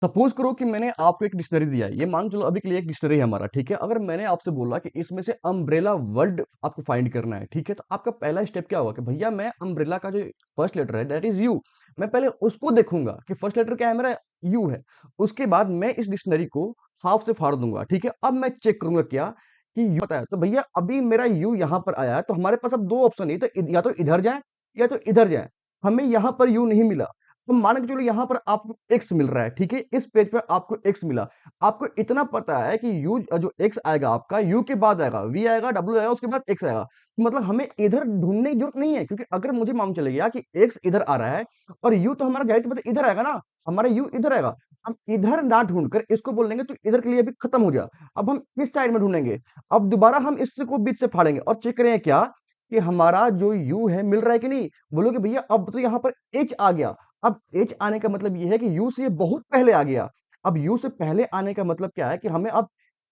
Suppose करो कि मैंने आपको एक डिक्शनरी दिया है, ये मान चलो अभी के लिए एक डिक्शनरी है हमारा, ठीक है। अगर मैंने आपसे बोला कि इसमें से अम्ब्रेला वर्ड आपको फाइंड करना है, ठीक है, तो आपका पहला स्टेप क्या होगा कि भैया मैं अम्ब्रेला का जो फर्स्ट लेटर है दैट इज यू, मैं पहले उसको देखूंगा कि फर्स्ट लेटर क्या है मेरा, यू है। उसके बाद मैं इस डिक्शनरी को हाफ से फाड़ दूंगा, ठीक है। अब मैं चेक करूंगा क्या कि यू पता है, तो भैया अभी मेरा यू यहाँ पर आया है, तो हमारे पास अब दो ऑप्शन है, तो या तो इधर जाए या तो इधर जाए। हमें यहाँ पर यू नहीं मिला, तो मान के चलो यहाँ पर आपको एक्स मिल रहा है, ठीक है। इस पेज पे आपको एक्स मिला। आपको इतना पता है कि यू जो एक्स आएगा आपका, यू के बाद आएगा वी आएगा, डब्ल्यू आएगा, उसके बाद एक्स आएगा। तो मतलब हमें इधर ढूंढने की जरूरत नहीं है, क्योंकि अगर मुझे मालूम चले गया कि एक्स इधर आ रहा है और यू तो हमारा जाहिर सी बात है इधर आएगा ना, हमारा यू इधर आएगा। हम इधर ना ढूंढकर इसको बोल देंगे तो इधर के लिए भी खत्म हो जाए। अब हम इस साइड में ढूंढेंगे। अब दोबारा हम इसको बीच से फाड़ेंगे और चेक करेंगे क्या कि हमारा जो यू है मिल रहा है कि नहीं। बोलोगे भैया अब तो यहाँ पर एच आ गया। अब एच आने का मतलब ये है कि यू से ये बहुत पहले आ गया। अब यू से पहले आने का मतलब क्या है कि हमें अब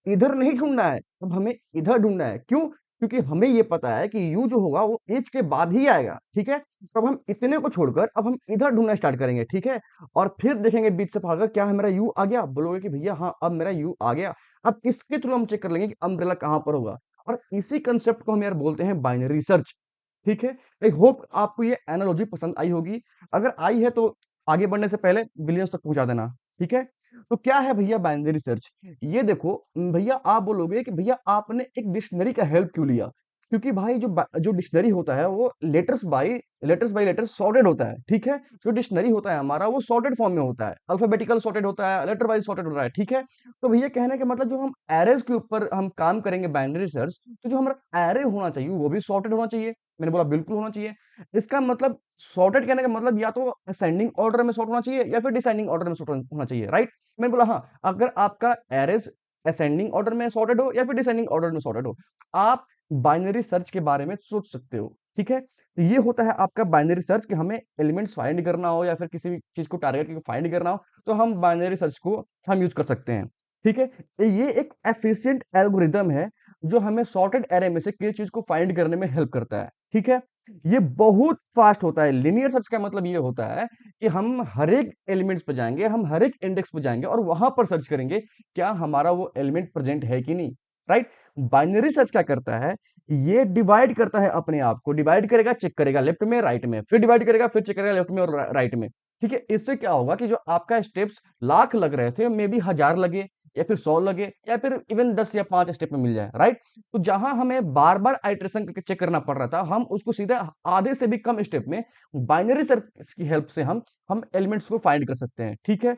इधर नहीं ढूंढना है, अब हमें इधर ढूंढना है। क्यों? क्योंकि हमें ये पता है कि यू जो होगा वो एच के बाद ही आएगा, ठीक है। तो अब हम इतने को छोड़कर अब हम इधर ढूंढना स्टार्ट करेंगे, ठीक है। और फिर देखेंगे बीच से फाड़कर क्या है मेरा यू आ गया। बोलोगे कि भैया हाँ अब मेरा यू आ गया। अब इसके थ्रू हम चेक कर लेंगे कि अम्ब्रेला कहां पर होगा। और इसी कंसेप्ट को हम यार बोलते हैं बाइनरी सर्च, ठीक है। आई होप आपको ये एनालॉजी पसंद आई होगी। अगर आई है तो आगे बढ़ने से पहले बिलियंस तक पहुंचा देना, ठीक है। तो क्या है भैया बाइनरी सर्च? ये देखो भैया, आप बोलोगे कि भैया आपने एक डिक्शनरी का हेल्प क्यों लिया? क्योंकि भाई जो डिक्शनरी होता है वो लेटर्स बाय लेटर्स सॉर्टेड होता है, ठीक है। जो डिक्शनरी होता है हमारा वो सॉर्टेड फॉर्म में होता है, अल्फाबेटिकल सॉर्टेड होता है, लेटर वाइज सॉर्टेड होता है, ठीक है। तो भैया कहने का मतलब जो हम एरेज के ऊपर हम काम करेंगे बाइनरी सर्च, तो जो हमारा एरे होना चाहिए वो भी सॉर्टेड होना चाहिए। मैंने बोला बिल्कुल होना चाहिए। इसका मतलब सॉर्टेड कहने का मतलब या तो असेंडिंग ऑर्डर में सॉर्ट होना चाहिए या फिर डिसेंडिंग ऑर्डर में सॉर्ट होना चाहिए, राइट। मैंने बोला हाँ, अगर आपका एरेज असेंडिंग ऑर्डर में सॉर्टेड हो या फिर डिसेंडिंग ऑर्डर में सॉर्टेड हो, आप बाइनरी सर्च के बारे में सोच सकते हो, ठीक है। तो ये होता है आपका बाइनरी सर्च कि हमें एलिमेंट्स फाइंड करना हो या फिर किसी भी चीज को टारगेट करके फाइंड करना हो, तो हम बाइनरी सर्च को हम यूज कर सकते हैं, ठीक है। ये एक एफिशिएंट एल्गोरिदम है जो हमें सॉर्टेड एरे में से किसी चीज को फाइंड करने में हेल्प करता है, ठीक है। ये बहुत फास्ट होता है। लिनियर सर्च का मतलब ये होता है कि हम हर एक एलिमेंट्स पे जाएंगे, हम हर एक इंडेक्स पे जाएंगे और वहां पर सर्च करेंगे क्या हमारा वो एलिमेंट प्रेजेंट है कि नहीं, राइट। बाइनरी सर्च क्या करता है, ये डिवाइड करता है अपने आप को, डिवाइड करेगा, चेक करेगा लेफ्ट में राइट में, फिर डिवाइड करेगा, फिर चेक करेगा लेफ्ट में और राइट में, ठीक है। इससे क्या होगा कि जो आपका स्टेप्स लाख लग रहे थे मे बी 1000 लगे या फिर 100 लगे या फिर इवन 10 या 5 स्टेप में मिल जाए, राइट। तो जहां हमें बार बार आइट्रेशन करके चेक करना पड़ रहा था, हम उसको सीधे आधे से भी कम स्टेप में बाइनरी सर्च की हेल्प से हम एलिमेंट्स को फाइंड कर सकते हैं, ठीक है।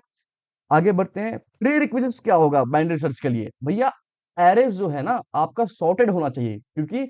आगे बढ़ते हैं। प्री रिक्विजिट्स क्या होगा बाइनरी सर्च के लिए? भैया एरेज जो है ना आपका सॉर्टेड होना चाहिए, क्योंकि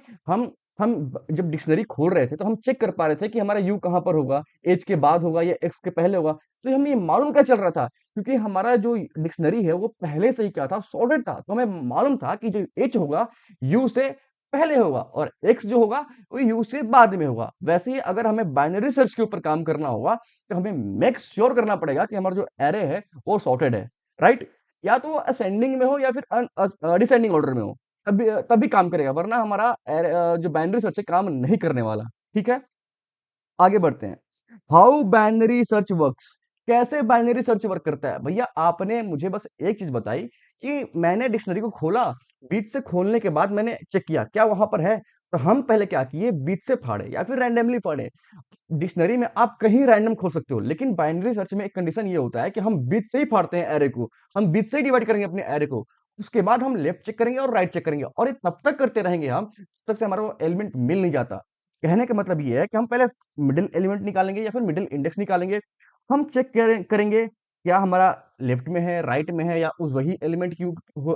जब डिक्शनरी खोल रहे थे तो हम चेक कर पा रहे थे कि हमारा यू कहां पर होगा, एच के बाद होगा या एक्स के पहले होगा। तो हमें ये मालूम क्या चल रहा था, क्योंकि हमारा जो डिक्शनरी है वो पहले से ही क्या था, सॉर्टेड था। तो हमें मालूम था कि जो एच होगा यू से पहले होगा और एक्स जो होगा वो यू से बाद में होगा। वैसे ही अगर हमें बाइनरी सर्च के ऊपर काम करना होगा तो हमें मेक श्योर करना पड़ेगा कि हमारा जो एरे है वो सॉर्टेड है, राइट। या तो वो असेंडिंग में हो या फिर डिसेंडिंग ऑर्डर में हो, तभी काम करेगा, वरना हमारा जो बाइनरी सर्च है काम नहीं करने वाला, ठीक है। आगे बढ़ते हैं। हाउ बाइनरी सर्च वर्क्स, कैसे बाइनरी सर्च वर्क करता है? भैया आपने मुझे बस एक चीज बताई कि मैंने डिक्शनरी को खोला, बीच से खोलने के बाद मैंने चेक किया क्या वहां पर है। तो हम पहले क्या किए, बीच से फाड़े या फिर रैंडमली फाड़े। डिक्शनरी में आप कहीं रैंडम खोल सकते हो, लेकिन बाइनरी सर्च में एक कंडीशन ये होता है कि हम बीच से ही फाड़ते हैं एरे को, हम बीच से ही डिवाइड करेंगे अपने एरे को। उसके बाद हम लेफ्ट चेक करेंगे और राइट चेक करेंगे, और ये तब तक करते रहेंगे हम जब तक से हमारा वो एलिमेंट मिल नहीं जाता। कहने का मतलब ये है कि हम पहले मिडिल एलिमेंट निकालेंगे या फिर मिडिल इंडेक्स निकालेंगे। हम चेक करेंगे क्या हमारा लेफ्ट में है, राइट में है, या उस वही एलिमेंट क्यू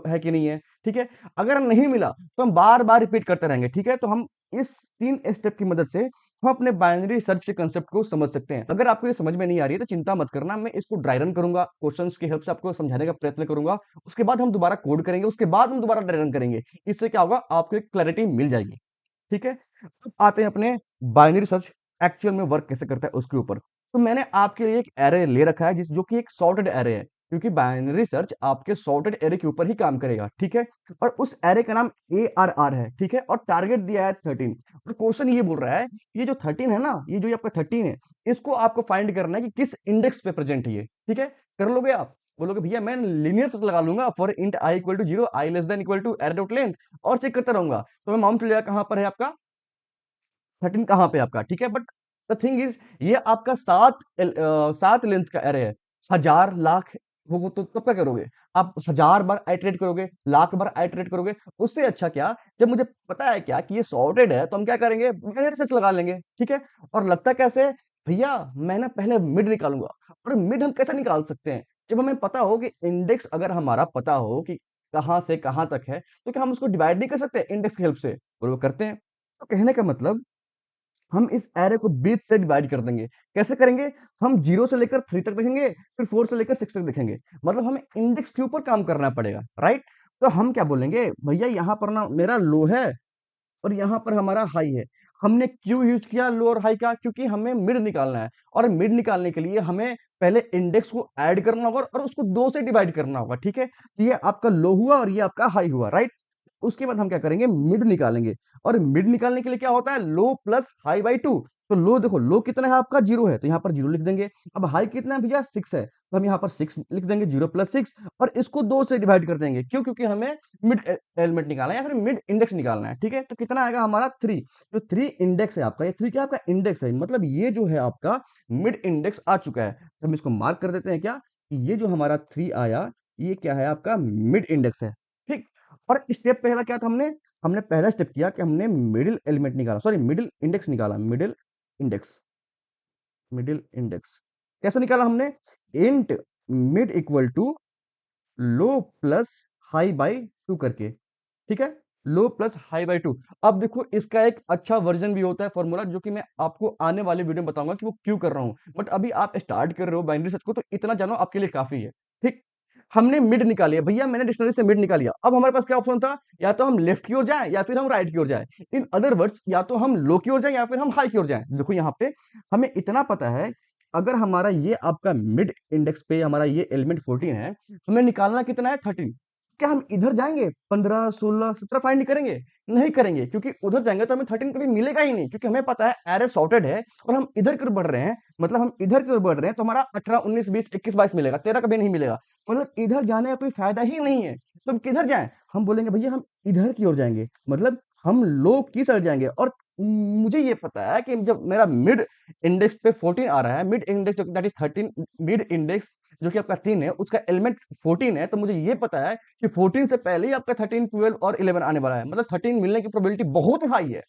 है कि नहीं है, ठीक है। अगर नहीं मिला तो हम बार बार रिपीट करते रहेंगे, ठीक है। तो हम इस 3 स्टेप की मदद से हम अपने बाइनरी सर्च के कंसेप्ट को समझ सकते हैं। अगर आपको ये समझ में नहीं आ रही है तो चिंता मत करना, मैं इसको ड्राई रन करूंगा, क्वेश्चंस की हेल्प से आपको समझाने का प्रयत्न करूंगा। उसके बाद हम दोबारा कोड करेंगे, उसके बाद हम दोबारा ड्राई रन करेंगे। इससे क्या होगा, आपको एक क्लैरिटी मिल जाएगी, ठीक है। अब आते हैं अपने बाइनरी सर्च एक्चुअल में वर्क कैसे करता है उसके ऊपर। तो मैंने आपके लिए एक एरे ले रखा है जो कि एक सॉर्टेड एरे है, क्योंकि बाइनरी सर्च आपके सॉर्टेड एरे के ऊपर ही काम करेगा, ठीक है। और उस एरे का नाम ARR है, ठीक है, और टारगेट दिया है 13। और क्वेश्चन ये बोल रहा है ये जो 13 है ना, ये जो आपका 13 है, इसको आपको फाइंड करना है कि किस इंडेक्स पे प्रेजेंट है ये, ठीक है। कर लोगे आप? बोलोगे भैया मैं लीनियर सर्च लगा लूंगा for int I equal to 0, I less than equal to array dot length, और चेक करता रहूंगा, तो मैं मालूम चल जाएगा कहां पर है आपका 13, कहां पे आपका, ठीक है। बट द थिंग इज, ये आपका 7 लेंथ का एरे है, 1000 लाख होगा तो तब क्या करोगे? आप 1000 बार आइटरेट करोगे, लाख बार आइटरेट करोगे। उससे अच्छा क्या, जब मुझे पता है क्या कि ये सॉर्टेड है, तो हम क्या करेंगे, बाइनरी सर्च लगा लेंगे, ठीक है। और लगता कैसे, भैया मैं ना पहले मिड निकालूंगा। और मिड हम कैसे निकाल सकते हैं? जब हमें पता हो कि इंडेक्स, अगर हमारा पता हो कि कहां से कहां तक है, तो क्या हम उसको डिवाइड नहीं कर सकते इंडेक्स की हेल्प से? और वो करते हैं। तो कहने का मतलब, हम इस एरे को 20 से डिवाइड कर देंगे। कैसे करेंगे? हम 0 से लेकर 3 तक देखेंगे, फिर 4 से लेकर 6 तक देखेंगे। मतलब हमें इंडेक्स के ऊपर काम करना पड़ेगा, राइट। तो हम क्या बोलेंगे, भैया यहाँ पर ना मेरा लो है और यहाँ पर हमारा हाई है। हमने क्यों यूज किया लो और हाई का? क्योंकि हमें मिड निकालना है, और मिड निकालने के लिए हमें पहले इंडेक्स को ऐड करना होगा और उसको 2 से डिवाइड करना होगा, ठीक है। तो ये आपका लो हुआ और ये आपका हाई हुआ, राइट। उसके बाद हम क्या करेंगे, मिड निकालेंगे। और मिड निकालने के लिए क्या होता है, लो प्लस हाई बाई 2। तो लो देखो, लो कितना है आपका, 0 है, तो यहाँ पर 0 लिख देंगे। अब हाई कितना है भैया, 6 है, तो हम यहाँ पर 6 लिख देंगे, 0 + 6। और इसको 2 से डिवाइड कर देंगे, क्यों? क्योंकि हमें मिड एलिमेंट निकालना है या फिर मिड इंडेक्स निकालना है, ठीक है। तो कितना आएगा हमारा 3। जो 3 इंडेक्स है आपका, ये 3 क्या आपका इंडेक्स है, मतलब ये जो है आपका मिड इंडेक्स आ चुका है। तो हम इसको मार्क कर देते हैं क्या, कि ये जो हमारा 3 आया, ये क्या है आपका मिड इंडेक्स है, ठीक। और स्टेप पहला क्या था, हमने हमने पहला स्टेप किया कि हमने मिडिल एलिमेंट निकाला, सॉरी मिडिल इंडेक्स निकाला, इंडेक्स मिडिल इंडेक्स कैसे निकाला हमने? Int mid equal to low plus high by 2 करके, ठीक है। Low plus high by 2। अब देखो, इसका एक अच्छा वर्जन भी होता है फॉर्मूला, जो कि मैं आपको आने वाले वीडियो में बताऊंगा कि वो क्यों कर रहा हूं। बट अभी आप स्टार्ट कर रहे हो बाइनरी सर्च को, तो इतना जानो आपके लिए काफी है, ठीक। हमने मिड निकाली है भैया, मैंने डिक्शनरी से मिड निकाल लिया। अब हमारे पास क्या ऑप्शन था, या तो हम लेफ्ट की ओर जाएं या फिर हम राइट की ओर जाएं। इन अदर वर्ड्स, या तो हम लो की ओर जाएं या फिर हम हाई की ओर जाएं। देखो यहाँ पे हमें इतना पता है, अगर हमारा ये आपका मिड इंडेक्स पे हमारा ये एलिमेंट 14 है, हमें निकालना कितना है, 13। क्या हम इधर जाएंगे 15 16 17 फाइंड नहीं करेंगे? नहीं करेंगे, क्योंकि उधर जाएंगे तो हमें 13 कभी मिलेगा ही नहीं, क्योंकि हमें पता है एरे सॉर्टेड है। और हम इधर की ओर बढ़ रहे हैं, मतलब हम इधर की ओर बढ़ रहे हैं, तो हमारा 18 19 20 21 22 मिलेगा, 13 कभी नहीं मिलेगा। मतलब इधर जाने का कोई फायदा ही नहीं है। तो हम किधर जाएं? हम बोलेंगे भैया हम इधर की ओर जाएंगे, मतलब हम लो की साइड जाएंगे। और मुझे ये पता है कि जब मेरा मिड इंडेक्स पे 14 आ रहा है, mid index that is 13, mid index जो कि आपका 3 है, उसका एलिमेंट 14 है, तो मुझे ये पता है कि 14 से पहले ही आपका 13 12 और 11 आने वाला है। मतलब 13 मिलने की प्रोबेबिलिटी बहुत हाई है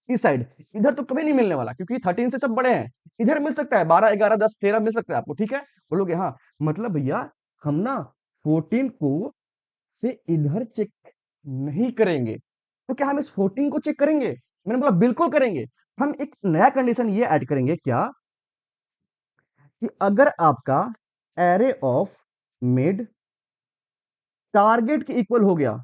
इस साइड। इधर तो कभी नहीं मिलने वाला, क्योंकि 13 से सब बड़े हैं। इधर मिल सकता है 12 11 10 13 मिल सकता है आपको, ठीक है। बोलोगे हाँ, मतलब भैया हम ना 14 को से इधर चेक नहीं करेंगे, तो क्या हम इस 14 को चेक करेंगे? मैंने बोला बिल्कुल करेंगे। हम एक नया कंडीशन ये ऐड करेंगे क्या, कि अगर आपका एरे ऑफ मिड टारगेट के इक्वल हो गया,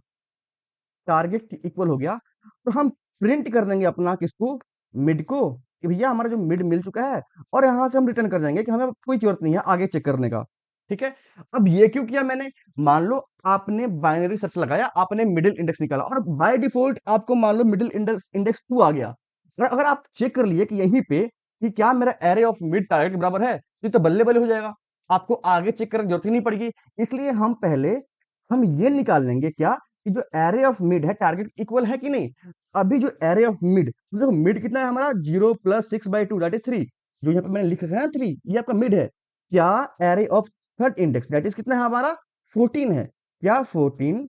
टारगेट के इक्वल हो गया, तो हम प्रिंट कर देंगे अपना किसको, मिड को, कि भैया हमारा जो मिड मिल चुका है। और यहां से हम रिटर्न कर जाएंगे कि हमें कोई जरूरत नहीं है आगे चेक करने का, ठीक है। अब ये क्यों किया मैंने? मान लो आपने बाइनरी सर्च लगाया, आपने मिडिल इंडेक्स निकाला, और बाय डिफॉल्ट आपको मान लो मिडिल इंडेक्स इंडेक्स 2 आ गया। और अगर आप चेक कर लिए कि यहीं पे कि क्या मेरा एरे ऑफ मिड टारगेट के बराबर है, तो बल्ले बल्ले हो जाएगा, आपको आगे चेक करने की जरूरत ही नहीं पड़ेगी। इसलिए हम पहले हम ये निकाल लेंगे क्या, कि जो एरे ऑफ मिड है टारगेट इक्वल है कि नहीं। अभी जो एरे ऑफ मिड, तो देखो मिड कितना है हमारा, 0 + 6/2 दैट इज 3। जो यहाँ पे मैंने लिख रखा है 3, ये आपका मिड है। क्या array of third index that is कितना है हमारा, 14 है। क्या 14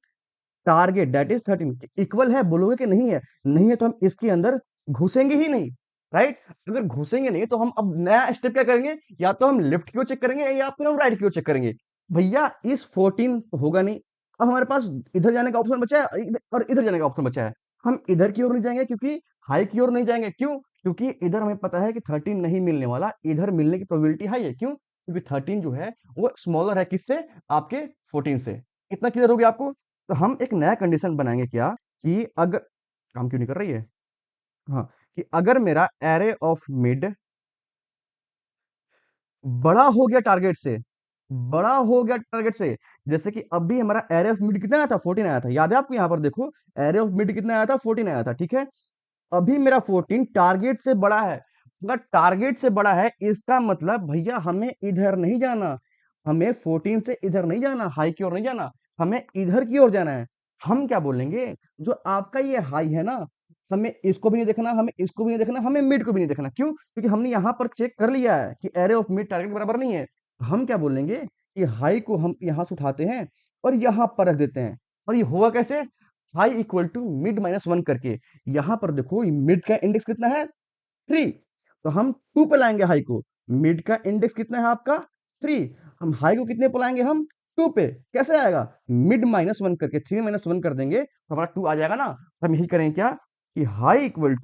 टारगेट दैट इज 13 इक्वल है? बोलोगे कि नहीं है। नहीं है तो हम इसके अंदर घुसेंगे ही नहीं, राइट। अगर घुसेंगे नहीं तो हम अब नया स्टेप क्या करेंगे, या तो हम लेफ्ट की ओर चेक करेंगे या फिर हम राइट की ओर चेक करेंगे। भैया इस 14 तो होगा नहीं। अब हमारे पास इधर जाने का ऑप्शन बचा है और इधर जाने का ऑप्शन बचा है। हम इधर की ओर नहीं जाएंगे, क्योंकि हाई की ओर नहीं जाएंगे। क्यों? क्योंकि इधर हमें पता है कि 13 नहीं मिलने वाला, इधर मिलने की प्रोबेबिलिटी हाई है। क्यों? क्योंकि 13 जो है वो स्मॉलर है किससे, आपके 14 से। इतना क्लियर हो गया आपको? तो हम एक नया कंडीशन बनाएंगे क्या, कि अगर, काम क्यों नहीं कर रही है, हाँ, कि अगर मेरा एरे ऑफ मिड बड़ा हो गया टारगेट से, बड़ा हो गया टारगेट से, जैसे कि अभी हमारा एरे ऑफ मिड कितना आया था, 14 आया था, याद है आपको? यहां पर देखो, एरे ऑफ मिड कितना आया था, 14 आया था, ठीक है। अभी मेरा 14 टारगेट से बड़ा है। अगर टारगेट से बड़ा है, इसका मतलब भैया हमें इधर नहीं जाना, हमें 14 से इधर नहीं जाना, हाई की ओर नहीं जाना, हमें इधर की ओर जाना है। हम क्या बोलेंगे, जो आपका ये हाई है ना, हमें इसको भी नहीं देखना, हमें इसको भी नहीं देखना, हमें मिड को भी नहीं देखना। क्यों? क्योंकि हमने यहाँ पर चेक कर लिया है कि एरे ऑफ मिड टारगेट के बराबर नहीं है। हम क्या बोलेंगे कि हाई को हम यहाँ से उठाते हैं और यहाँ पर रख देते हैं। और ये हुआ कैसे? High equal to mid minus one करके। यहाँ पर देखो मिड का इंडेक्स कितना है? 3। तो हम 2 पे लाएंगे हाई को। मिड का इंडेक्स कितना है आपका? 3। हम हाई को कितने पे लाएंगे? हम 2 पे। कैसे आएगा? मिड माइनस वन करके 3 माइनस वन कर देंगे तो हमारा 2 आ जाएगा ना। तो हम यही करें क्या कि high equal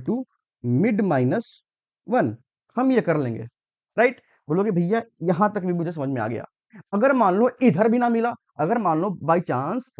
to mid minus one. हम ये कर लेंगे, राइट? बोलोगे भैया यहां तक भी मुझे समझ में आ गया। अगर मान लो इधर भी ना मिला, अगर मान लो बाई चांस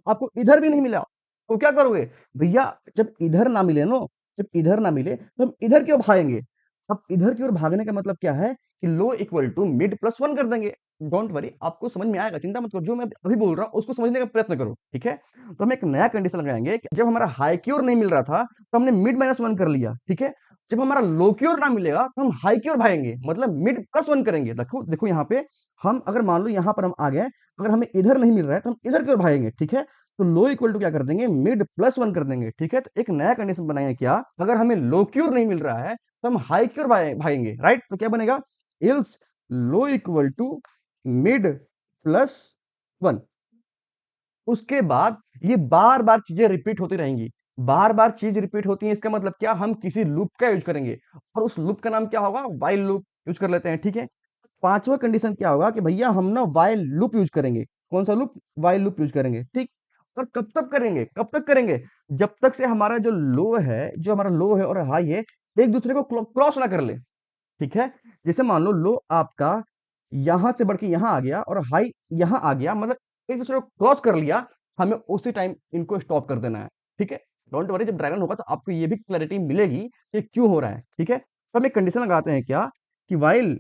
आपको इधर भी नहीं मिला, तो क्या करोगे? भैया जब इधर ना मिले नो, जब इधर ना मिले तो हम इधर क्यों भागेंगे? अब इधर की ओर भागने का मतलब क्या है कि low equal to mid plus one कर देंगे। डोंट वरी, आपको समझ में आएगा, चिंता मत करो। जो मैं अभी बोल रहा हूँ उसको समझने का प्रयत्न करो, ठीक है? तो हम एक नया कंडीशन लगाएंगे कि जब हमारा हाई की ओर नहीं मिल रहा था तो हमने मिड माइनस वन कर लिया, ठीक है? जब हमारा लो की ओर ना मिलेगा तो हम हाई की ओर भागेंगे, मतलब मिड प्लस वन करेंगे। देखो देखो यहाँ पे हम अगर मान लो यहाँ पर हम आ गए, अगर हमें इधर नहीं मिल रहा है तो हम इधर की ओर भागेंगे, ठीक है? तो लो इक्वल टू क्या कर देंगे? मिड प्लस वन कर देंगे, ठीक है? तो एक नया कंडीशन बनाएंगे क्या, अगर हमें लो की ओर नहीं मिल रहा है तो हम हाई की ओर भागेंगे, राइट? तो क्या बनेगा? Else low equal to mid plus one. उसके बाद ये बार-बार चीज़ें रिपीट होती रहेंगी। बार-बार चीज़ रिपीट होती है, इसका मतलब क्या? हम किसी लूप का यूज़ करेंगे और उस लूप का नाम क्या होगा? व्हाइल लूप यूज़ कर लेते हैं, ठीक है? पाँचवाँ कंडीशन क्या होगा कि भैया हम ना व्हाइल लूप यूज़ करेंगे। कौन-सा लूप? व्हाइल लूप यूज़ करेंगे, ठीक? और कब तक करेंगे? कब तक करेंगे? जब तक से हमारा जो हमारा लो है और हाई है, एक-दूसरे को क्रॉस ना कर ले, ठीक है? जैसे मान लो आपका यहाँ से बढ़ के यहाँ आ गया और हाई यहाँ आ गया, मतलब एक दूसरे को क्रॉस कर लिया, हमें उसी टाइम इनको स्टॉप कर देना है, ठीक है? डोंट वरी, जब ड्रैगन होगा तो आपको ये भी क्लैरिटी मिलेगी कि क्यों हो रहा है, ठीक है? तो हम एक कंडीशन लगाते हैं क्या कि while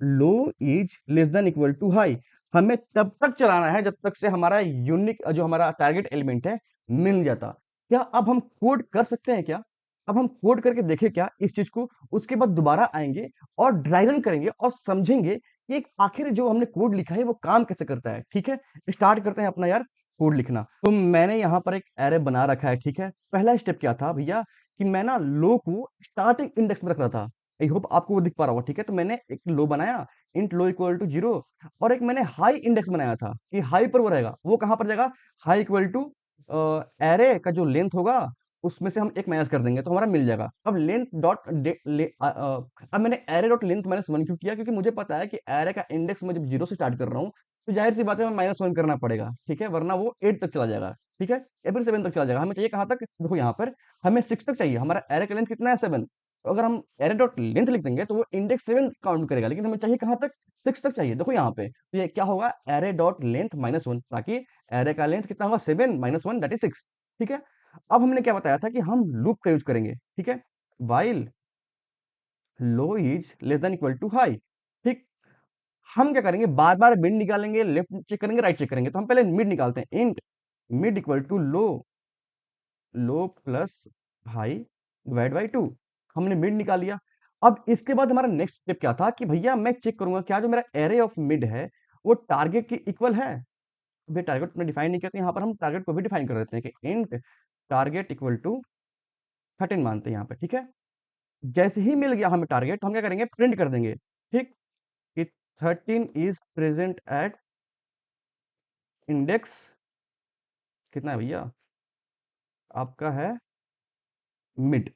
low is less than equal to high. हमें तब तक चलाना है जब तक से हमारा यूनिक जो हमारा टारगेट एलिमेंट है मिल जाता। क्या अब हम कोड कर सकते हैं क्या? अब हम कोड करके देखें क्या इस चीज को? उसके बाद दोबारा आएंगे और ड्राई रन करेंगे और समझेंगे कि एक आखिर जो हमने कोड लिखा है वो काम कैसे करता है, ठीक है? स्टार्ट करते हैं अपना यार कोड लिखना। तो मैंने यहाँ पर एक एरे बना रखा है, ठीक है? पहला स्टेप क्या था भैया कि मैं ना लो को स्टार्टिंग इंडेक्स में रख रहा था। आई होप आपको वो दिख पा रहा होगा, ठीक है? तो मैंने एक लो बनाया, इंट लो इक्वल टू 0, और एक मैंने हाई इंडेक्स बनाया था कि हाई पर वो रहेगा। वो कहाँ पर जाएगा? हाई इक्वल टू एरे का जो लेंथ होगा उसमें से हम एक माइनस कर देंगे तो हमारा मिल जाएगा। अब लेंथ डॉट अब मैंने array dot length minus one क्यों किया? क्योंकि मुझे पता है कि एरे का इंडेक्स मैं जब 0 से स्टार्ट कर रहा हूँ तो जाहिर सी बात है मैं माइनस वन करना पड़ेगा, ठीक है? वरना वो 8 तक चला जाएगा, ठीक है? या फिर 7 तक चला जाएगा। हमें चाहिए कहाँ तक? देखो यहाँ पर हमें 6 तक चाहिए। हमारा एरे का लेंथ कितना है? 7। तो अगर हम एरे डॉट लेंथ लिख देंगे तो वो इंडेक्स 7 काउंट करेगा, लेकिन हमें चाहिए कहाँ तक? 6 तक चाहिए। देखो यहाँ पे तो ये क्या होगा? Array dot length minus one, ताकि एरे का लेंथ कितना होगा? 7 माइनस वन दैट इज 6, ठीक है? अब हमने क्या बताया था कि हम लूप का यूज करेंगे, ठीक है? While low is less than equal to high, ठीक? हम क्या करेंगे? बार बार मिड निकालेंगे, लेफ्ट चेक करेंगे, राइट चेक करेंगे। तो हम पहले मिड निकालते हैं। Int mid equal to low, low plus high divide by two. हमने मिड निकाल लिया। अब इसके बाद हमारा नेक्स्ट स्टेप क्या था कि भैया मैं चेक करूंगा क्या जो मेरा एरे ऑफ मिड है वो टारगेट के इक्वल है। अभी टारगेट में डिफाइन नहीं करते, यहाँ पर हम टारगेट को भी डिफाइन कर देते हैं कि इंट टारगेट इक्वल टू 13 मानते हैं यहाँ पे, ठीक है? जैसे ही मिल गया हमें टारगेट तो हम क्या करेंगे? प्रिंट कर देंगे, ठीक? कि 13 इज प्रेजेंट एट इंडेक्स कितना है भैया? आपका है मिड,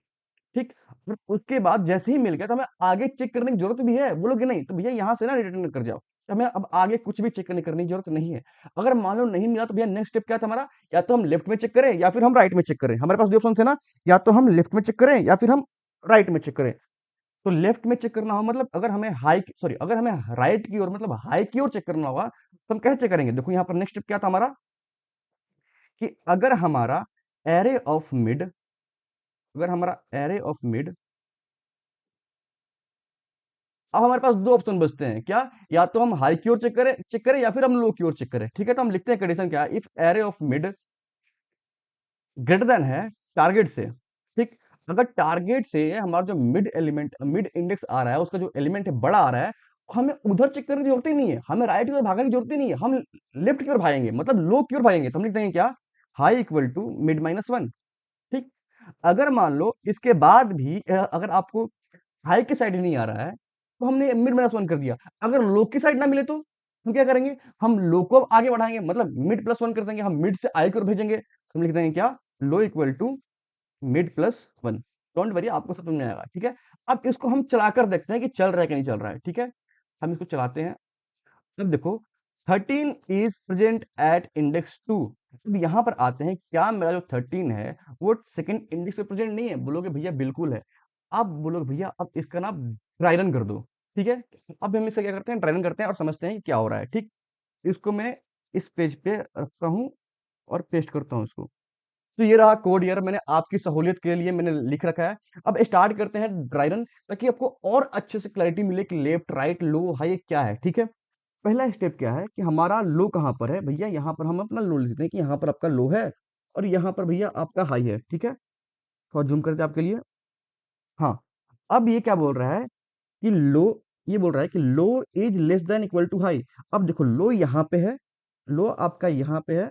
ठीक? और उसके बाद जैसे ही मिल गया तो हमें आगे चेक करने की जरूरत भी है। बोलोगे नहीं तो भैया यहाँ से ना रिटर्न कर जाओ, तो हमें अब आगे कुछ भी चेक करने की जरूरत नहीं है। अगर मान लो नहीं मिला तो भैया नेक्स्ट स्टेप क्या था हमारा? या तो हम लेफ्ट में चेक करें या फिर हम राइट में चेक करें। हमारे पास दो ऑप्शन थे ना, या तो हम लेफ्ट में चेक करें या फिर हम राइट में चेक करें। तो लेफ्ट में चेक करना हो मतलब अगर हमें अगर हमें राइट की ओर मतलब हाई की ओर चेक करना होगा तो हम कैसे चेक करेंगे? देखो यहाँ पर नेक्स्ट स्टेप क्या था हमारा कि एरे ऑफ मिड अगर हमारा एरे ऑफ मिड अब हमारे पास दो ऑप्शन बचते हैं क्या? या तो हम हाई की ओर चेक करें या फिर हम लो की ओर चेक करें, ठीक है? तो हम लिखते हैं कंडीशन क्या है? If array of mid greater than है टारगेट से, ठीक? अगर टारगेट से हमारा जो मिड इंडेक्स आ रहा है, उसका जो एलिमेंट है बड़ा आ रहा है, हमें उधर चेक करने की जरूरत ही नहीं है, हमें राइट की ओर भागने की जरूरत ही नहीं है, हम लेफ्ट की ओर भागेंगे, मतलब लो की ओर भागेंगे। तो हम लिख देंगे क्या, high equal to mid minus one. ठीक। अगर मान लो इसके बाद भी अगर आपको हाई की साइड नहीं आ रहा है, तो हमने मिड माइनस वन कर दिया। अगर लो की साइड ना मिले तो हम क्या करेंगे, हम लो को अब आगे बढ़ाएंगे, मतलब मिड प्लस वन कर देंगे, हम मिड से आई की ओर भेजेंगे। तो हम लिख देंगे क्या, low equal to mid plus one. Don't worry, आपको सब समझ में आएगा। ठीक है। अब इसको हम चलाकर देखते हैं कि चल रहा है कि नहीं चल रहा है। ठीक है, हम इसको चलाते हैं। अब देखो, 13 is present at index two. अब यहां पर आते हैं, क्या मेरा जो 13 है वो सेकंड इंडेक्स पे प्रेजेंट नहीं है? बोलोगे भैया बिल्कुल है। अब बोलोगे भैया अब इसका ना ड्राई रन कर दो। ठीक है। अब हम इसका क्या करते हैं, ड्राई रन करते हैं और समझते हैं कि क्या हो रहा है। ठीक। इसको मैं इस पेज पे रखता हूँ और पेस्ट करता हूँ इसको। तो ये रहा कोड यार, मैंने आपकी सहूलियत के लिए मैंने लिख रखा है। अब स्टार्ट करते हैं ड्राई रन, ताकि आपको और अच्छे से क्लैरिटी मिले कि लेफ्ट राइट लो हाई क्या है। ठीक है। पहला स्टेप क्या है कि हमारा लो कहाँ पर है भैया, यहाँ पर हम अपना लो लिखते हैं कि यहाँ पर आपका लो है और यहाँ पर भैया आपका हाई है। ठीक है। थोड़ा जूम करते हैं आपके लिए। हाँ। अब ये क्या बोल रहा है कि लो, ये बोल रहा है कि low is less than equal to high. अब देखो, लो यहाँ पे है, लो आपका यहाँ पे है,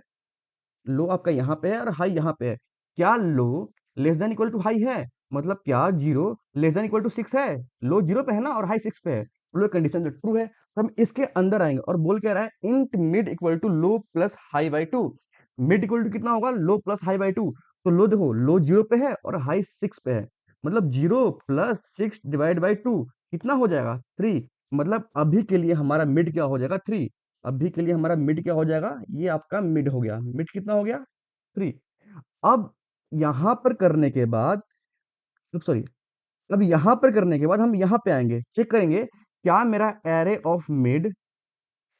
लो आपका यहाँ पे है और हाई यहाँ पे है। क्या low less than equal to high है? मतलब क्या zero less than equal to six है? लो जीरो पे है ना और हाई सिक्स पे है। लो कंडीशन जो ट्रू है, तो हम इसके अंदर आएंगे और बोल क्या रहा है, int mid equal to low plus high by two. Mid equal to कितना होगा, low plus high by two. तो लो देखो, लो जीरो पे है और हाई सिक्स पे है, मतलब zero plus six divide by to कितना हो जाएगा, थ्री। मतलब अभी के लिए हमारा मिड क्या हो जाएगा, थ्री। अभी के लिए हमारा मिड क्या हो जाएगा, ये आपका मिड हो गया। मिड कितना हो गया, थ्री। अब यहां पर करने के बाद, सॉरी, अब यहां पर करने के बाद हम यहां पे आएंगे, चेक करेंगे क्या मेरा एरे ऑफ मिड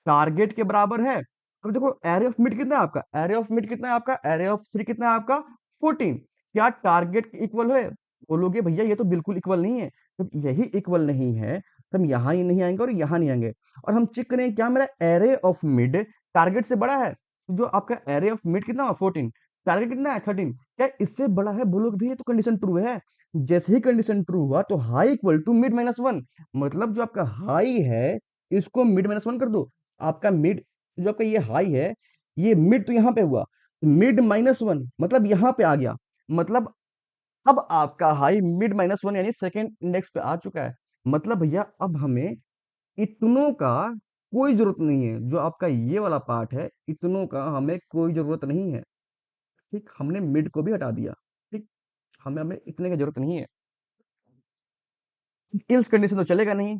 टारगेट के बराबर है। अब देखो, एरे ऑफ मिड कितना है आपका, एरे ऑफ मिड कितना है आपका, एरे ऑफ थ्री कितना है आपका, 14। क्या टारगेट इक्वल है? बोलोगे भैया ये तो बिल्कुल इक्वल नहीं है। जब यही इक्वल नहीं है तो हम यहाँ ही नहीं आएंगे और यहाँ नहीं आएंगे। और हम चेक करें क्या मेरा एरे ऑफ मिड टारगेट से बड़ा है। जो आपका एरे ऑफ मिड कितना है, 14। टारगेट कितना है, 13। क्या इससे बड़ा है? बोलोगे भैया तो कंडीशन ट्रू है। जैसे ही कंडीशन ट्रू हुआ तो high equal to mid minus one. मतलब जो आपका हाई है, इसको मिड माइनस वन कर दो। आपका मिड, जो आपका ये हाई है, ये मिड तो यहाँ पे हुआ, मिड माइनस वन मतलब यहाँ पे आ गया। मतलब अब आपका हाई मिड माइनस वन यानी सेकेंड इंडेक्स पे आ चुका है। मतलब भैया अब हमें इतनों का कोई जरूरत नहीं है। जो आपका ये वाला पार्ट है, इतनों का हमें कोई जरूरत नहीं है। ठीक, हमने मिड को भी हटा दिया। ठीक, हमें हमें इतने की जरूरत नहीं है। इल्स कंडीशन तो चलेगा नहीं,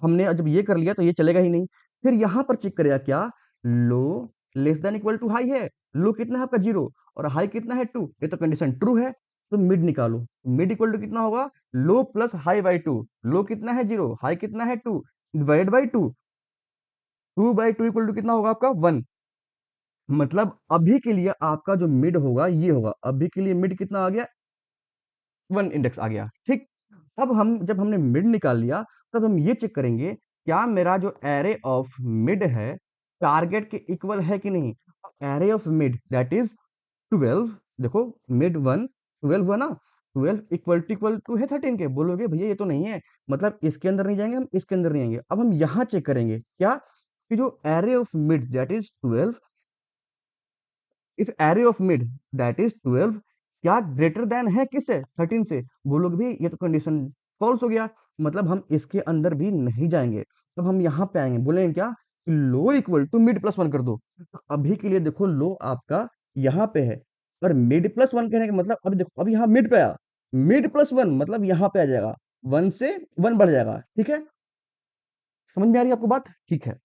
हमने जब ये कर लिया तो ये चलेगा ही नहीं। फिर यहां पर चेक करेगा क्या, low less than equal to high है। लो कितना है आपका, जीरो, और हाई कितना है, टू। ये तो कंडीशन ट्रू है। तो मिड निकालो, मिड इक्वल टू कितना होगा, low plus high by two. Low कितना है, जीरो, हाई कितना है, two, divide by two. Two by two equal to कितना होगा आपका, वन। मतलब अभी के लिए आपका जो मिड होगा ये होगा, अभी के लिए मिड कितना आ गया, वन इंडेक्स आ गया। ठीक। अब हम जब हमने मिड निकाल लिया, तब हम ये चेक करेंगे क्या मेरा जो एरे ऑफ मिड है टारगेट के इक्वल है कि नहीं। Array of mid that is 12। देखो, मिड वन 12 हुआ ना, 12 इक्वल टू है 13 के। बोलोगे भैया ये तो नहीं है, मतलब इसके अंदर नहीं जाएंगे, हम इसके अंदर नहीं आएंगे। अब हम यहां चेक करेंगे क्या, कि जो array of mid that is 12, इस array of mid that is 12 क्या ग्रेटर देन है किससे, 13 से। बोलोगे भी ये तो कंडीशन फॉल्स हो गया, मतलब हम इसके अंदर भी नहीं जाएंगे। तब हम यहाँ पे आएंगे, बोलेंगे क्या, low equal to mid plus one कर दो। तो अभी के लिए देखो, लो आपका यहाँ पे है, और मिड प्लस वन कहने का मतलब, अभी देखो अब यहाँ मिड पे आया, मिड प्लस वन मतलब यहाँ पे आ जाएगा, वन से वन बढ़ जाएगा। ठीक है, समझ में आ रही है आपको बात? ठीक है।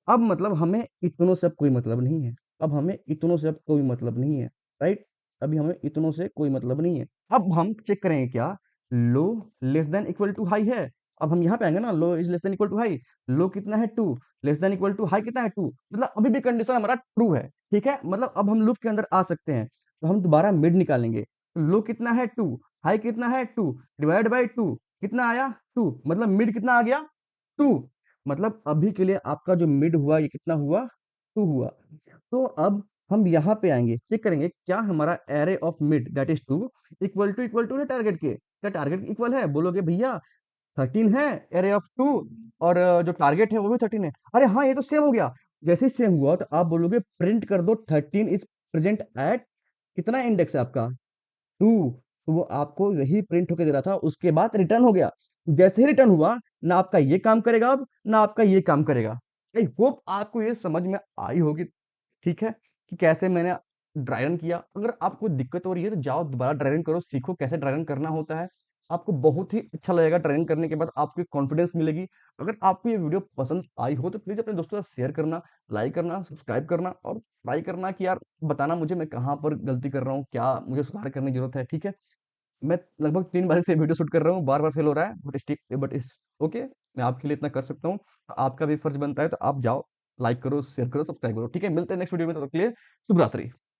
अब मतलब हमें इतनों से अब कोई मतलब नहीं है, अब हमें इतनों से अब कोई मतलब नहीं है, राइट। अभी हमें इतनों से कोई मतलब नहीं है। अब हम चेक करेंगे क्या, low less than equal to high है। अब हम यहाँ पे आएंगे ना, low is less than equal to high. Low कितना है, two. Less than equal to high कितना है, टू। मतलब अभी भी कंडीशन हमारा ट्रू है। ठीक है, मतलब अब हम लूप के अंदर आ सकते हैं। तो हम दोबारा मिड निकालेंगे। लो कितना है, टू। हाई कितना है, टू, डिवाइड बाई टू कितना आया, टू। मतलब मिड कितना आ गया, टू। मतलब अभी के लिए आपका जो मिड हुआ ये कितना हुआ, टू हुआ। तो अब हम यहाँ पे आएंगे, चेक करेंगे क्या हमारा array of mid that is two equal to है टारगेट के। क्या टारगेट इक्वल है? बोलोगे भैया 13 है, एरे ऑफ 2, और जो टारगेट है वो भी 13 है। अरे हाँ, ये तो सेम हो गया। जैसे ही सेम हुआ तो आप बोलोगे प्रिंट कर दो 13 इज प्रेजेंट एट, कितना इंडेक्स है आपका? 2। तो वो आपको यही प्रिंट होके दे रहा था, उसके बाद रिटर्न हो गया। जैसे ही रिटर्न हुआ, ना आपका ये काम करेगा अब, ना आपका ये काम करेगा। आई होप आपको ये समझ में आई होगी, ठीक है, कि कैसे मैंने ड्राई रन किया। अगर आपको दिक्कत हो रही है तो जाओ दोबारा ड्राई रन करो, सीखो कैसे ड्राई रन करना होता है। आपको बहुत ही अच्छा लगेगा ड्राई रन करने के बाद, आपको कॉन्फिडेंस मिलेगी। अगर आपको ये वीडियो पसंद आई हो तो प्लीज अपने दोस्तों से शेयर करना, लाइक करना, सब्सक्राइब करना, और ट्राई करना कि यार बताना मुझे मैं कहाँ पर गलती कर रहा हूँ, क्या मुझे सुधार करने की जरूरत है, ठीक है। मैं लगभग 3 बार से वीडियो शूट कर रहा हूँ, बार-बार फेल हो रहा है, बट इट्स ओके, मैं आपके लिए इतना कर सकता हूँ। आपका भी फर्ज़ बनता है तो आप जाओ, लाइक करो, शेयर करो, सब्सक्राइब करो, ठीक है? मिलते हैं नेक्स्ट वीडियो में, तब तक के लिए शुभ रात्रि।